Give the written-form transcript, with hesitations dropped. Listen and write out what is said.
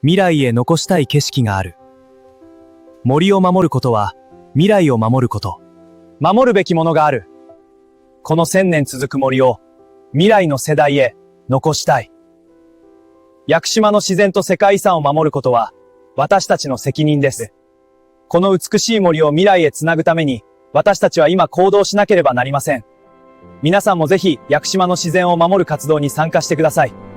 未来へ残したい景色がある。森を守ることは、未来を守ること。守るべきものがある。この1000年続く森を、未来の世代へ残したい。屋久島の自然と世界遺産を守ることは、私たちの責任です。この美しい森を未来へつなぐために、私たちは今行動しなければなりません。皆さんもぜひ、屋久島の自然を守る活動に参加してください。